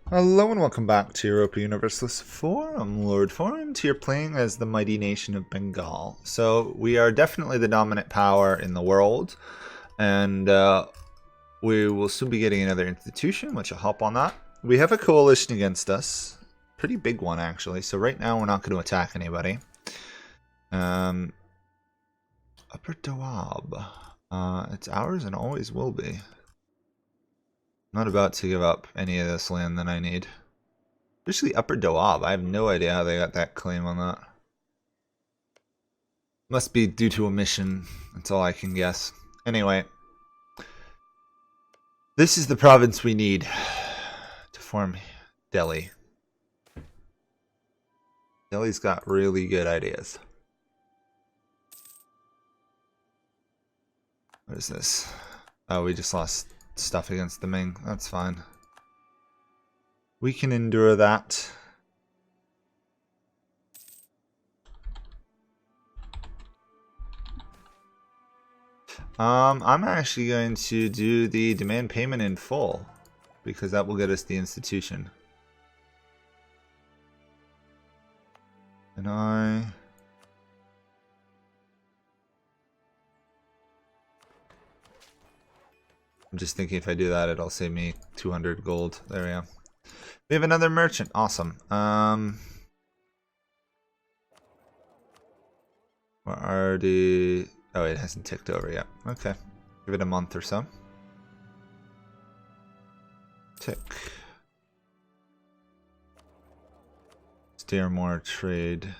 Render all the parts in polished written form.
Hello and welcome back to Europa Universalis 4. I'm Lord Forwind, here playing as the mighty nation of Bengal. So we are definitely the dominant power in the world, and we will soon be getting another institution, which will help on that. We have a coalition against us, pretty big one actually, so right now we're not going to attack anybody. Upper Doab. It's ours and always will be. I'm not about to give up any of this land that I need. Especially Upper Doab. I have no idea how they got that claim on that. Must be due to a mission. That's all I can guess. Anyway. This is the province we need to form Delhi. Delhi's got really good ideas. What is this? Oh, we just lost stuff against the Ming. That's fine. We can endure that. I'm actually going to do the demand payment in full because that will get us the institution. And I'm just thinking if I do that, it'll save me 200 gold. There we go. We have another merchant. Awesome. We're already... Oh, it hasn't ticked over yet. Okay. Give it a month or so. Tick. Steer more trade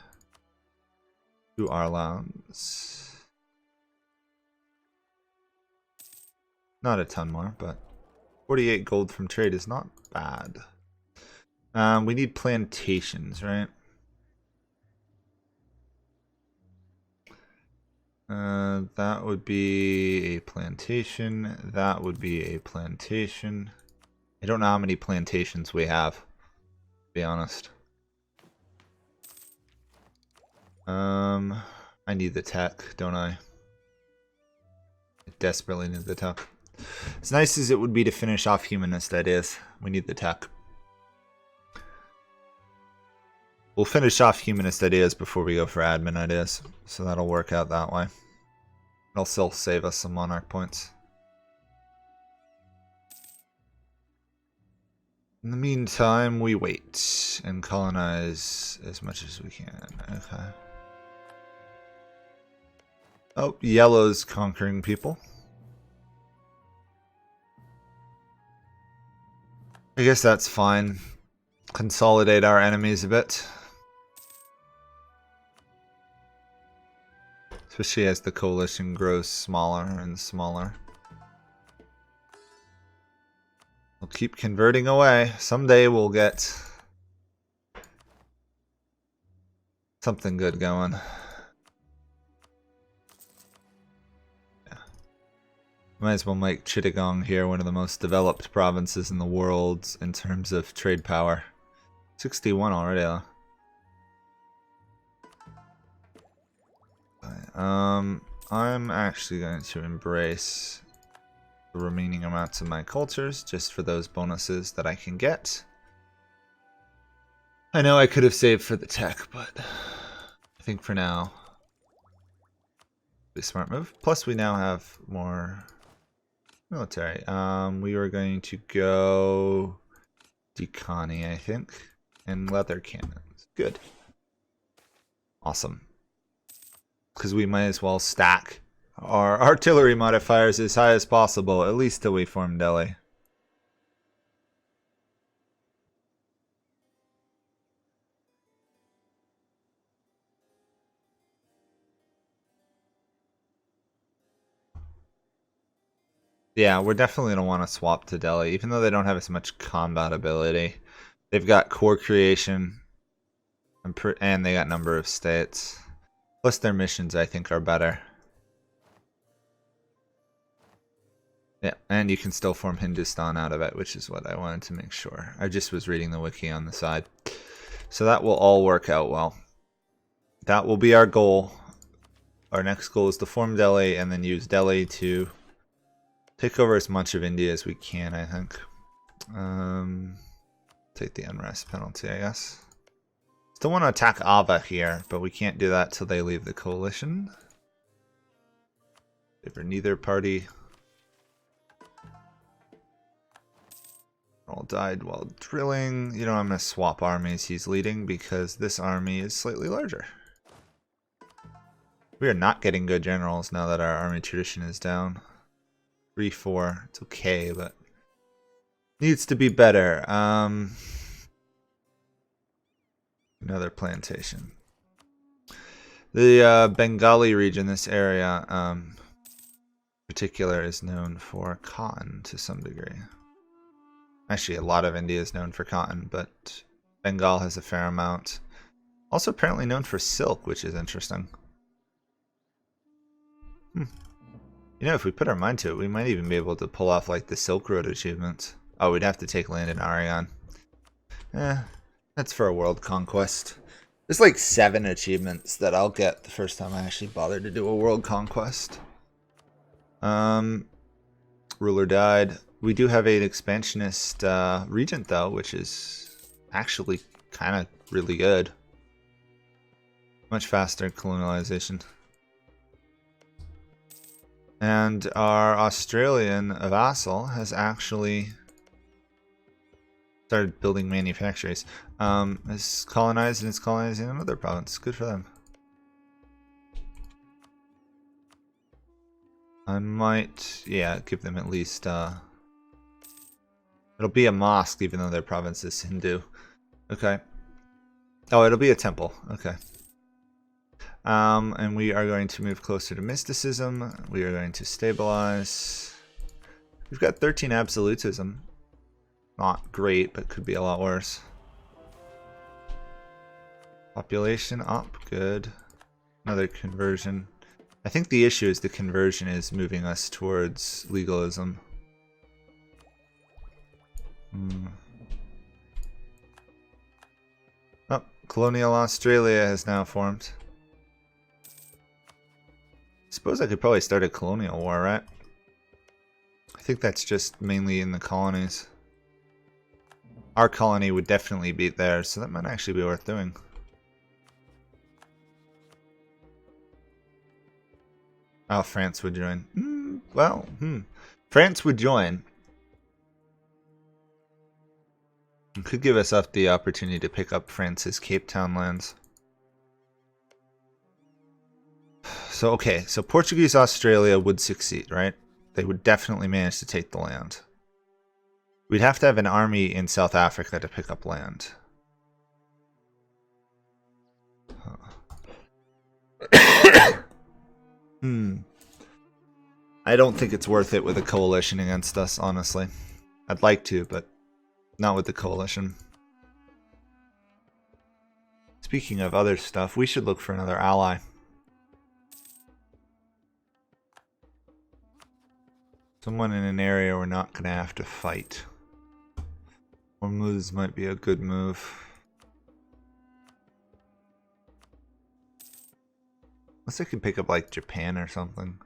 to our lands. Not a ton more, but 48 gold from trade is not bad. We need plantations, right? That would be a plantation. That would be a plantation. I don't know how many plantations we have, to be honest. I need the tech, don't I? I desperately need the tech. As nice as it would be to finish off humanist ideas, we need the tech. We'll finish off humanist ideas before we go for admin ideas, so that'll work out that way. It'll still save us some monarch points. In the meantime, we wait and colonize as much as we can. Okay. Oh, yellow's conquering people. I guess that's fine. Consolidate our enemies a bit. Especially as the coalition grows smaller and smaller. We'll keep converting away. Someday we'll get something good going. Yeah. Might as well make Chittagong here one of the most developed provinces in the world in terms of trade power. 61 already, though. I'm actually going to embrace the remaining amounts of my cultures just for those bonuses that I can get. I know I could have saved for the tech, but I think for now, be a smart move. Plus, we now have more military. We were going to go Decani, I think, and leather cannons. Good. Awesome. Because we might as well stack our artillery modifiers as high as possible, at least till we form Delhi. Yeah, we're definitely going to want to swap to Delhi, even though they don't have as much combat ability. They've got core creation, and they got number of states. Plus their missions, I think, are better. Yeah, and you can still form Hindustan out of it, which is what I wanted to make sure. I just was reading the wiki on the side. So that will all work out well. That will be our goal. Our next goal is to form Delhi and then use Delhi to take over as much of India as we can, I think. take the unrest penalty, I guess. Still want to attack Ava here, but we can't do that till they leave the coalition. Favor neither party. All died while drilling. You know, I'm going to swap armies he's leading because this army is slightly larger. We are not getting good generals now that our army tradition is down. 3-4. It's okay, but needs to be better. Another plantation. The Bengali region, this area in particular, is known for cotton to some degree. Actually, a lot of India is known for cotton, but Bengal has a fair amount. Also apparently known for silk, which is interesting. You know, if we put our mind to it, we might even be able to pull off like the Silk Road achievements. Oh, we'd have to take land in Arion. That's for a world conquest. There's like 7 achievements that I'll get the first time I actually bother to do a world conquest. Ruler died. We do have an expansionist regent though, which is actually kind of really good. Much faster colonialization. And our Australian vassal has actually started building manufactories. It's colonized and it's colonizing another province. Good for them. I might, yeah, give them at least, it'll be a mosque even though their province is Hindu. Okay. Oh, it'll be a temple. Okay. And we are going to move closer to mysticism. We are going to stabilize. We've got 13 absolutism. Not great, but could be a lot worse. Population up, good. Another conversion. I think the issue is the conversion is moving us towards legalism. Oh, colonial Australia has now formed. Suppose I could probably start a colonial war, right? I think that's just mainly in the colonies. Our colony would definitely beat theirs, so that might actually be worth doing. Oh, France would join. France would join. It could give us up the opportunity to pick up France's Cape Town lands. So, okay, so Portuguese Australia would succeed, right? They would definitely manage to take the land. We'd have to have an army in South Africa to pick up land. I don't think it's worth it with a coalition against us, honestly. I'd like to, but not with the coalition. Speaking of other stuff, we should look for another ally. Someone in an area we're not going to have to fight. Hormuz might be a good move. Unless I could pick up like Japan or something.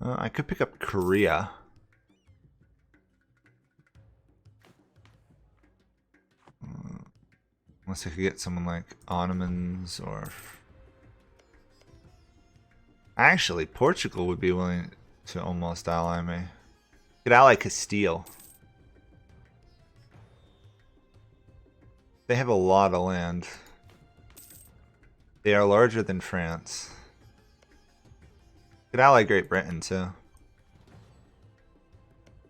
I could pick up Korea. Unless I could get someone like Ottomans or... Actually, Portugal would be willing to almost ally me. Could ally Castile. They have a lot of land. They are larger than France. Could ally Great Britain too. I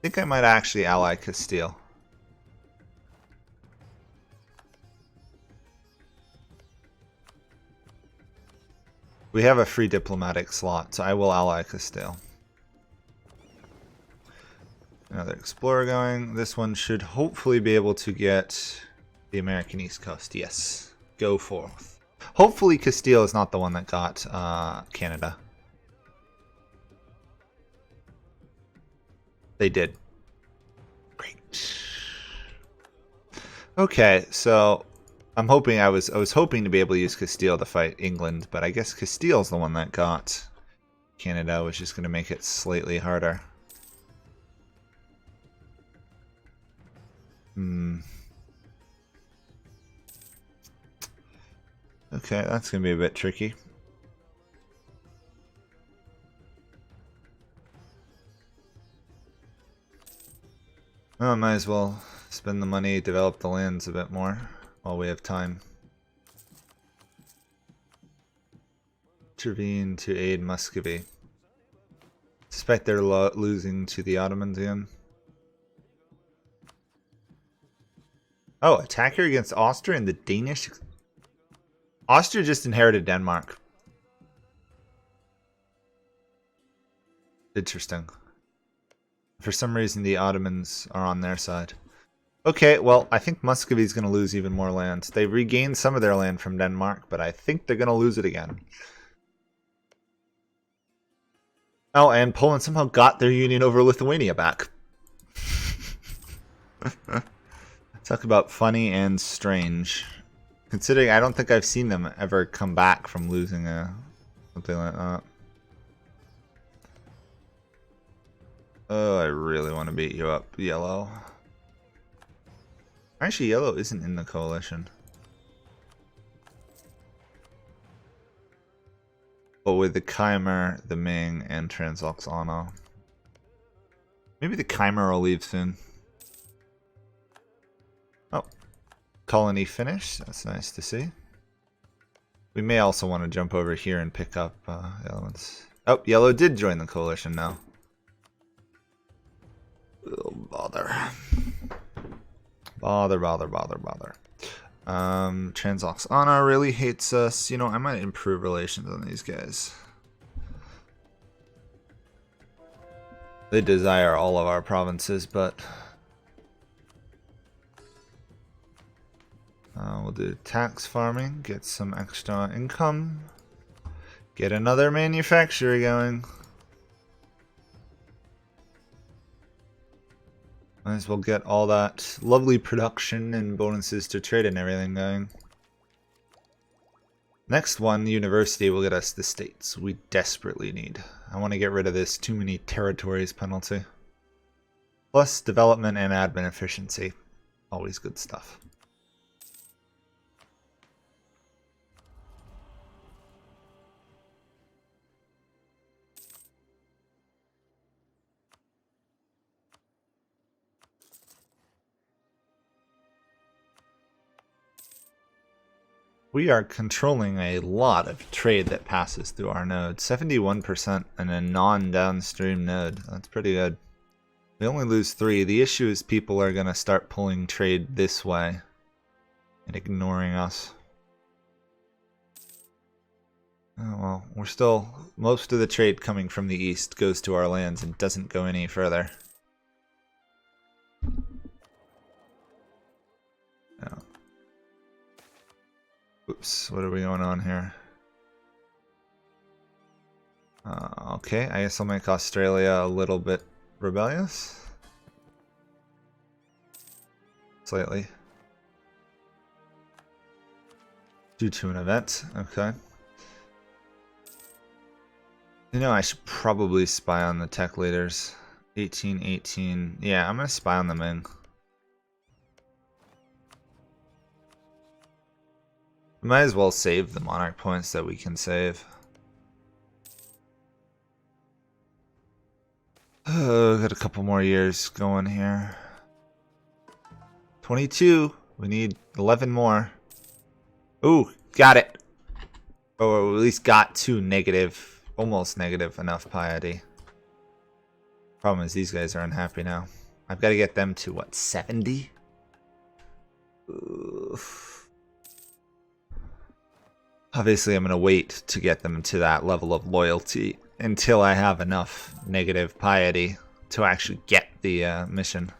think I might actually ally Castile. We have a free diplomatic slot, so I will ally Castile. Another explorer going. This one should hopefully be able to get the American East Coast. Yes. Go forth. Hopefully Castile is not the one that got Canada. They did. Great. Okay, so I'm hoping I was hoping to be able to use Castile to fight England, but I guess Castile's the one that got Canada, which is going to make it slightly harder. Okay, that's gonna be a bit tricky. Oh, might as well spend the money, develop the lands a bit more while we have time. Intervene to aid Muscovy. Suspect they're losing to the Ottomans again. Oh, attacker against Austria and the Danish. Austria just inherited Denmark. Interesting. For some reason, the Ottomans are on their side. Okay, well, I think Muscovy's going to lose even more land. They regained some of their land from Denmark, but I think they're going to lose it again. Oh, and Poland somehow got their union over Lithuania back. Talk about funny and strange. Considering I don't think I've seen them ever come back from losing something like that. Oh, I really want to beat you up, Yellow. Actually, Yellow isn't in the coalition. But with the Khmer, the Ming, and Transoxana. Maybe the Khmer will leave soon. Oh. Colony finished. That's nice to see. We may also want to jump over here and pick up elements. Oh, Yellow did join the coalition now. Oh, bother. Bother. Transoxana really hates us. You know, I might improve relations on these guys. They desire all of our provinces, but we'll do tax farming, get some extra income, get another manufacturer going. Might as well get all that lovely production and bonuses to trade and everything going. Next one, university, will get us the states we desperately need. I want to get rid of this too many territories penalty. Plus development and admin efficiency. Always good stuff. We are controlling a lot of trade that passes through our node. 71% in a non-downstream node. That's pretty good. We only lose 3. The issue is people are going to start pulling trade this way and ignoring us. Oh well, we're still... Most of the trade coming from the east goes to our lands and doesn't go any further. No. Oops, what are we going on here? Okay, I guess I'll make Australia a little bit rebellious. Slightly. Due to an event, okay. You know, I should probably spy on the tech leaders. 1818. Yeah, I'm gonna spy on the Ming. We might as well save the monarch points that we can save. Got a couple more years going here. 22. We need 11 more. Ooh, got it. Or at least got to negative, almost negative enough piety. Problem is these guys are unhappy now. I've got to get them to what, 70? Oof. Obviously, I'm going to wait to get them to that level of loyalty until I have enough negative piety to actually get the mission.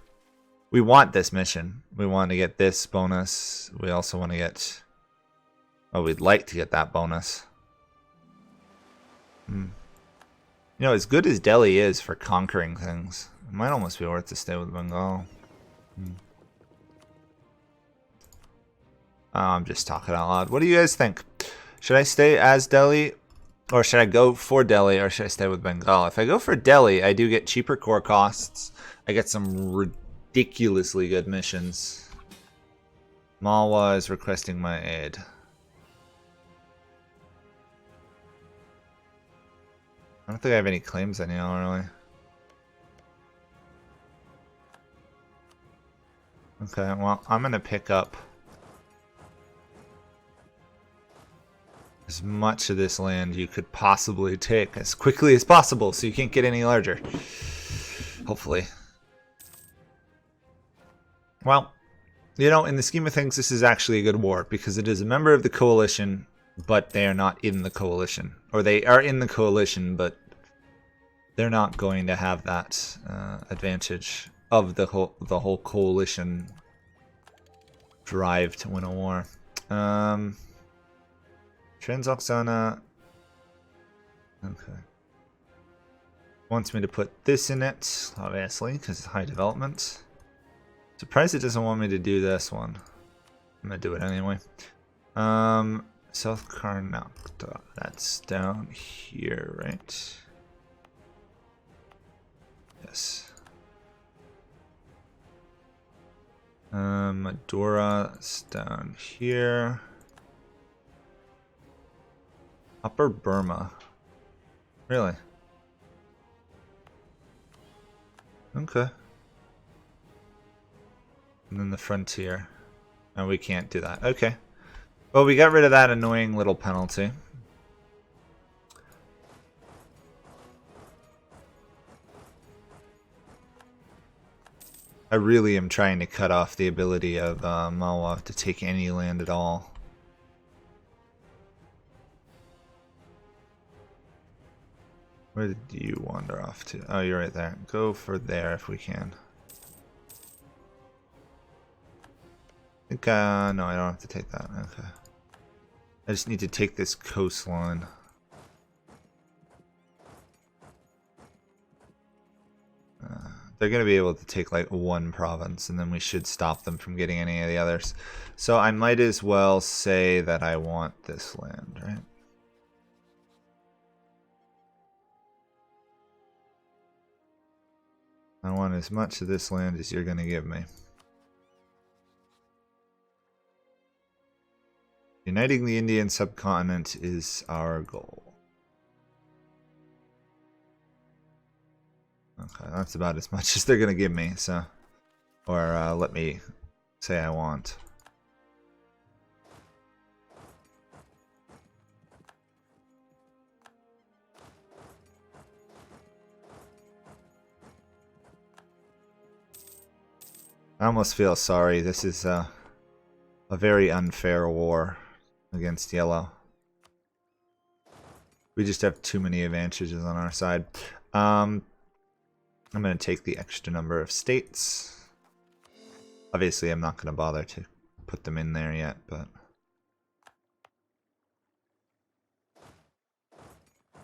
We want this mission. We want to get this bonus. We also want to get... Oh, we'd like to get that bonus. You know, as good as Delhi is for conquering things, it might almost be worth to stay with Bengal. I'm just talking out loud. What do you guys think? Should I stay as Delhi? Or should I go for Delhi? Or should I stay with Bengal? If I go for Delhi, I do get cheaper core costs. I get some ridiculously good missions. Malwa is requesting my aid. I don't think I have any claims anymore, really. Okay, well, I'm gonna pick up as much of this land you could possibly take as quickly as possible so you can't get any larger. Hopefully. Well, you know, in the scheme of things, this is actually a good war because it is a member of the coalition, but they are not in the coalition. Or they are in the coalition, but they're not going to have that advantage of the whole coalition drive to win a war. Transoxana. Okay. Wants me to put this in it, obviously, because it's high development. Surprised it doesn't want me to do this one. I'm gonna do it anyway. South Karnataka. That's down here, right? Yes. Madora's down here. Upper Burma. Really? Okay. And then the frontier. No, we can't do that. Okay. Well, we got rid of that annoying little penalty. I really am trying to cut off the ability of Malwa to take any land at all. Where did you wander off to? Oh, you're right there. Go for there if we can. I think, no, I don't have to take that. Okay. I just need to take this coastline. They're going to be able to take like one province, and then we should stop them from getting any of the others. So I might as well say that I want this land, right? I want as much of this land as you're going to give me. Uniting the Indian subcontinent is our goal. Okay, that's about as much as they're going to give me, so... Or let me say I want. I almost feel sorry. This is a very unfair war against Yellow. We just have too many advantages on our side. I'm going to take the extra number of states. Obviously, I'm not going to bother to put them in there yet, but...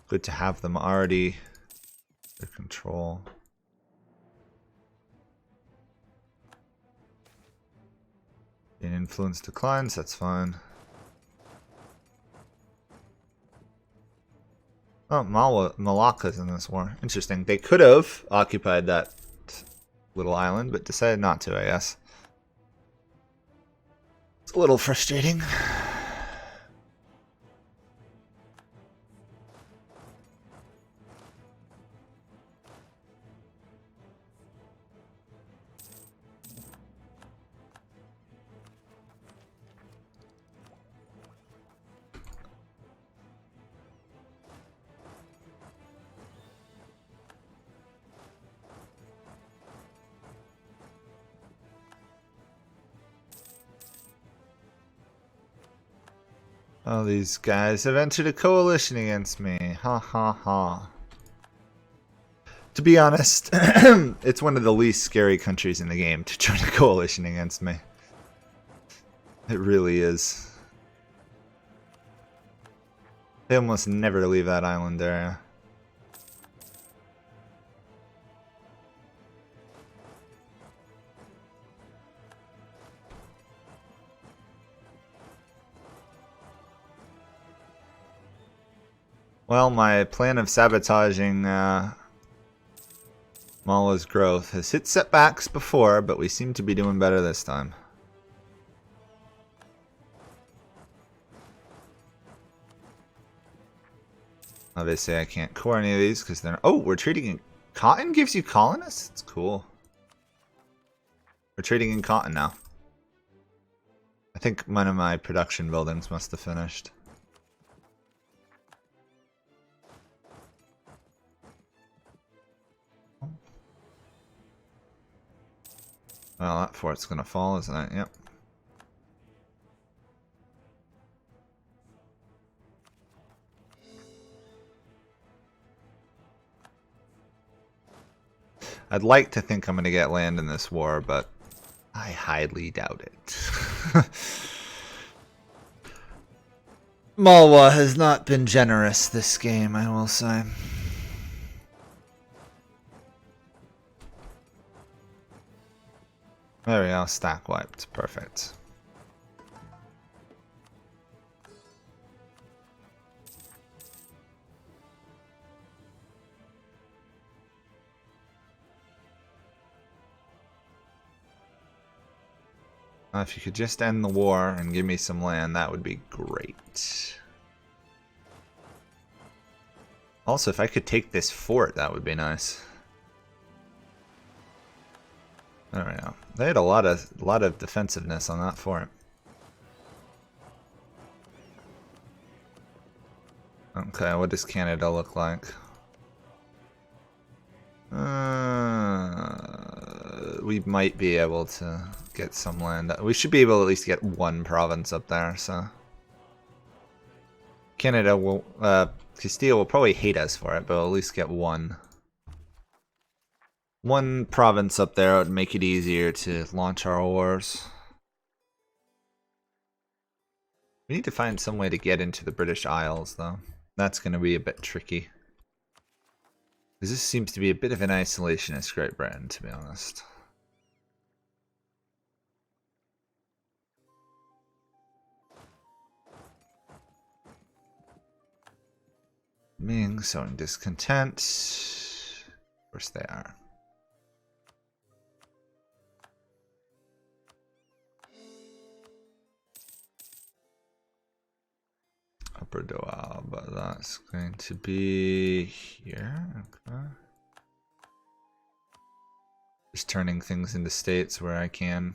Good to have them already under control. And influence declines, that's fine. Oh, Malacca's in this war. Interesting. They could have occupied that little island, but decided not to, I guess. It's a little frustrating. Oh, these guys have entered a coalition against me. Ha ha ha. To be honest, it's one of the least scary countries in the game to join a coalition against me. It really is. They almost never leave that island area. Well, my plan of sabotaging Mala's growth has hit setbacks before, but we seem to be doing better this time. Obviously, I can't core any of these because they're... Oh, we're trading in... Cotton gives you colonists? It's cool. We're trading in cotton now. I think one of my production buildings must have finished. Well, that fort's gonna fall, isn't it? Yep. I'd like to think I'm going to get land in this war, but I highly doubt it. Malwa has not been generous this game, I will say. There we go, stack wiped. Perfect. If you could just end the war and give me some land, that would be great. Also, if I could take this fort, that would be nice. There we go. They had a lot of defensiveness on that fort. Okay, what does Canada look like? We might be able to get some land. We should be able to at least get one province up there, so... Canada will... Castile will probably hate us for it, but we'll at least get one. One province up there would make it easier to launch our wars. We need to find some way to get into the British Isles, though. That's going to be a bit tricky. Because this seems to be a bit of an isolationist Great Britain, to be honest. Ming sowing discontent. Of course they are. Upper Doal, but that's going to be here. Okay. Just turning things into states where I can.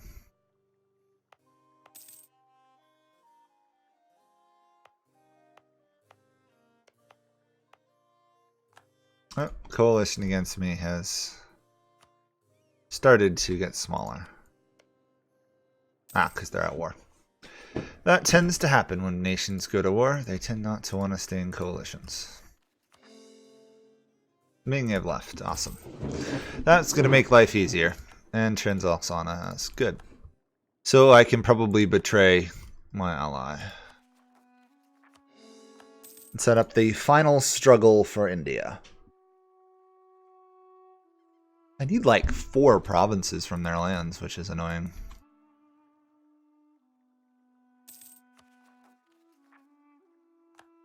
Oh, coalition against me has started to get smaller. Because they're at war. That tends to happen when nations go to war. They tend not to want to stay in coalitions. Ming have left. Awesome. That's going to make life easier. And Transalsana has. Good. So I can probably betray my ally. And set up the final struggle for India. I need like 4 provinces from their lands, which is annoying.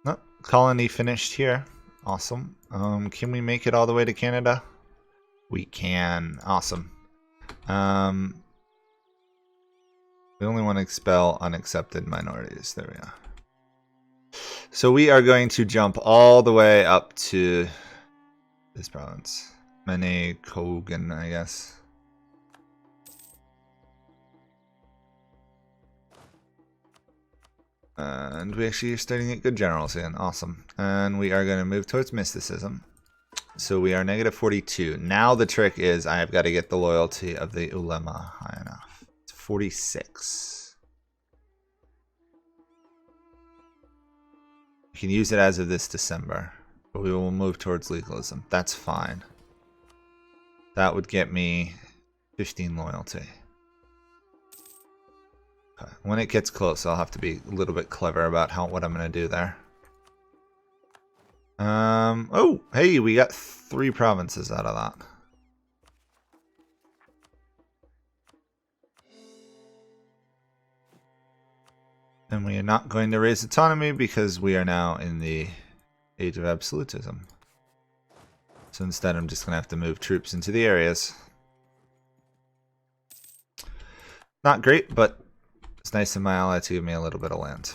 Oh, colony finished here. Awesome. Can we make it all the way to Canada? We can. Awesome. We only want to expel unaccepted minorities. There we are. So we are going to jump all the way up to this province. Mene Kogan, I guess. And we actually are starting to get good generals in. Awesome. And we are going to move towards mysticism. So we are negative 42. Now the trick is I have got to get the loyalty of the ulema high enough. It's 46. We can use it as of this December. But we will move towards legalism. That's fine. That would get me 15 loyalty. Okay. When it gets close, I'll have to be a little bit clever about what I'm going to do there. Oh, hey, we got 3 provinces out of that. And we are not going to raise autonomy because we are now in the age of absolutism. So instead I'm just going to have to move troops into the areas. Not great, but it's nice of my ally to give me a little bit of land.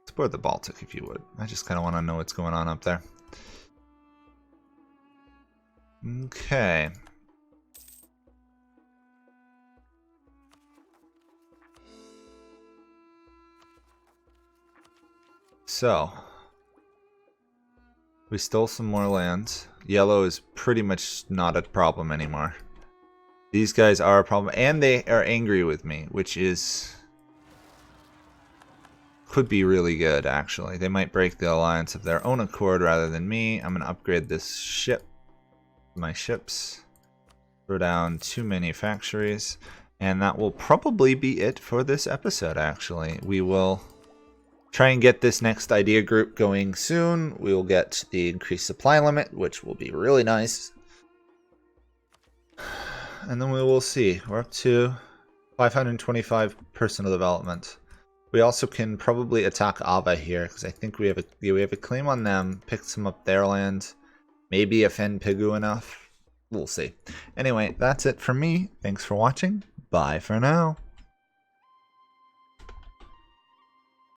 Explore the Baltic if you would. I just kind of want to know what's going on up there. Okay. So, we stole some more land. Yellow is pretty much not a problem anymore. These guys are a problem, and they are angry with me, which is... could be really good, actually. They might break the alliance of their own accord rather than me. I'm going to upgrade this ship. My ships. Throw down 2 manufactories. And that will probably be it for this episode, actually. We will try and get this next idea group going soon. We will get the increased supply limit, which will be really nice. And then we will see. We're up to 525 personal development. We also can probably attack Ava here, because I think we have a claim on them, pick some up their land, maybe offend Pigu enough. We'll see. Anyway, that's it for me. Thanks for watching. Bye for now.